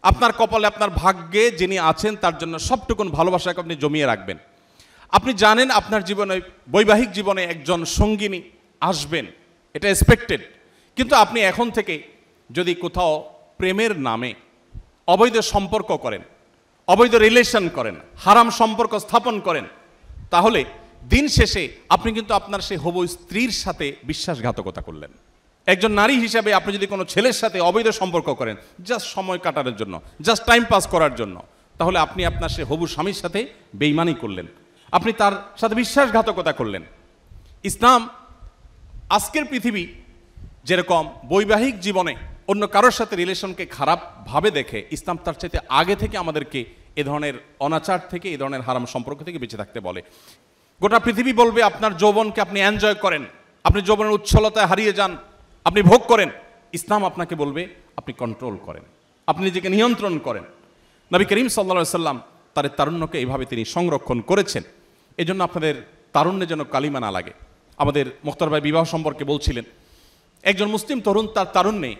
আপনার কপালে, আপনার ভাগ্যে যিনি আছেন তার জন্য সবটুকুন ভালোবাসাকে আপনি জমিয়ে রাখবেন। আপনি জানেন আপনার জীবনে, বৈবাহিক জীবনে একজন সঙ্গিনী আসবেন, এটা এক্সপেক্টেড। কিন্তু আপনি এখন থেকে যদি কোথাও প্রেমের নামে অবৈধ সম্পর্ক করেন, অবৈধ রিলেশন করেন, হারাম সম্পর্ক স্থাপন করেন, তাহলে দিন শেষে আপনি কিন্তু আপনার সেই হবু স্ত্রীর সাথে বিশ্বাসঘাতকতা করলেন। একজন নারী হিসাবে আপনি যদি কোনো ছেলের সাথে অবৈধ সম্পর্ক করেন জাস্ট সময় কাটানোর জন্য, জাস্ট টাইম পাস করার জন্য, তাহলে আপনি আপনার সেই হবু স্বামীর সাথে বেঈমানি করলেন, আপনি তার সাথে বিশ্বাসঘাতকতা করলেন। ইসলাম আজকের পৃথিবী যেরকম বৈবাহিক জীবনে অন্য কারোর সাথে রিলেশনকে খারাপভাবে দেখে, ইসলাম তার চাইতে আগে থেকে আমাদেরকে এ ধরনের অনাচার থেকে, এ ধরনের হারাম সম্পর্ক থেকে বেঁচে থাকতে বলে। গোটা পৃথিবী বলবে আপনার যৌবনকে আপনি এনজয় করেন, আপনি যৌবনের উচ্ছলতায় হারিয়ে যান, আপনি ভোগ করেন। ইসলাম আপনাকে বলবে আপনি কন্ট্রোল করেন, আপনি নিজেকে নিয়ন্ত্রণ করেন। নবী করিম সাল্লাল্লাহু আলাইহি সাল্লাম তার তারুণ্যকে এইভাবে তিনি সংরক্ষণ করেছেন। এজন্য আপনাদের তারুণ্যে যেন কালিমা না লাগে। আমাদের মুখতার ভাই বিবাহ সম্পর্কে বলছিলেন, একজন মুসলিম তরুণ তার তারুণ্যে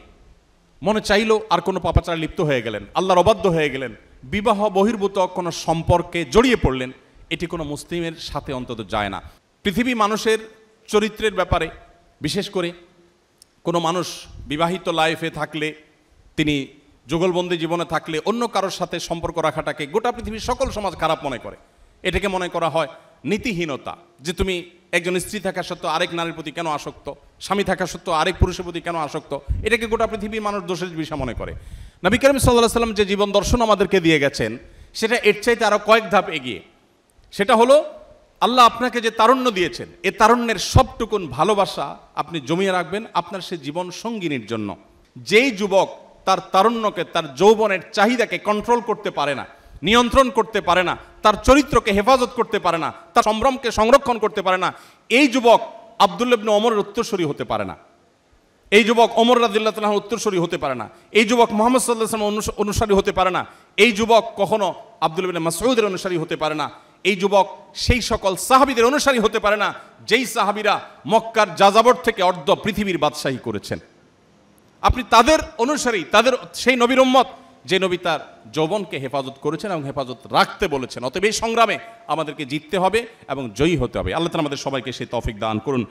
মনে চাইলো আর কোনো পাপাচারে লিপ্ত হয়ে গেলেন, আল্লাহর অবাধ্য হয়ে গেলেন, বিবাহ বহির্ভূত কোনো সম্পর্কে জড়িয়ে পড়লেন, এটি কোনো মুসলিমের সাথে অন্তত যায় না। পৃথিবী মানুষের চরিত্রের ব্যাপারে, বিশেষ করে কোনো মানুষ বিবাহিত লাইফে থাকলে, তিনি যুগলবন্দি জীবনে থাকলে অন্য কারোর সাথে সম্পর্ক রাখাটাকে গোটা পৃথিবীর সকল সমাজ খারাপ মনে করে। এটাকে মনে করা হয় নীতিহীনতা, যে তুমি একজন স্ত্রী থাকা সত্ত্বেও আরেক নারীর প্রতি কেন আসক্ত, স্বামী থাকা সত্ত্বেও আরেক পুরুষের প্রতি কেন আসক্ত, এটাকে গোটা পৃথিবীর মানুষ দোষের বিষয় মনে করে। নবী করিম সাল্লাল্লাহু আলাইহি সাল্লাম যে জীবন দর্শন আমাদেরকে দিয়ে গেছেন সেটা এর চাইতে আরও কয়েক ধাপ এগিয়ে। সেটা হলো আল্লাহ আপনাকে যে তারুণ্য দিয়েছেন, এ তারুণ্যের সবটুকুন ভালোবাসা আপনি জমিয়ে রাখবেন আপনার সে জীবন সঙ্গিনীর জন্য। যেই যুবক তার তারুণ্যকে, তার যৌবনের চাহিদাকে কন্ট্রোল করতে পারে না, নিয়ন্ত্রণ করতে পারে না, তার চরিত্রকে হেফাজত করতে পারে না, তার সম্ভ্রমকে সংরক্ষণ করতে পারে না, এই যুবক আব্দুল্লাহ ইবনে ওমরের উত্তরসূরি হতে পারে না, এই যুবক ওমর রাদিয়াল্লাহু তাআলার উত্তরসূরি হতে পারে না, এই যুবক মুহাম্মদ সাল্লাল্লাহু আলাইহি ওয়াসাল্লামের অনুসারী হতে পারে না, এই যুবক কখনো আব্দুল্লাহ ইবনে মাসউদের অনুসারী হতে পারে না, এই যুবক সেই সকল সাহাবীদের অনুসারী হতে পারে না যেই সাহাবীরা মক্কার যাযাবর থেকে অর্ধ পৃথিবীর বাদশাহী করেছেন। আপনি তাদের অনুসারী, তাদের সেই নবীর উম্মত যে নবী তার যৌবনকে হেফাজত করেছেন এবং হেফাজত রাখতে বলেছেন। অতএব এই সংগ্রামে আমাদেরকে জিততে হবে এবং জয়ী হতে হবে। আল্লাহ তাআলা আমাদের সবাইকে সেই তৌফিক দান করুন।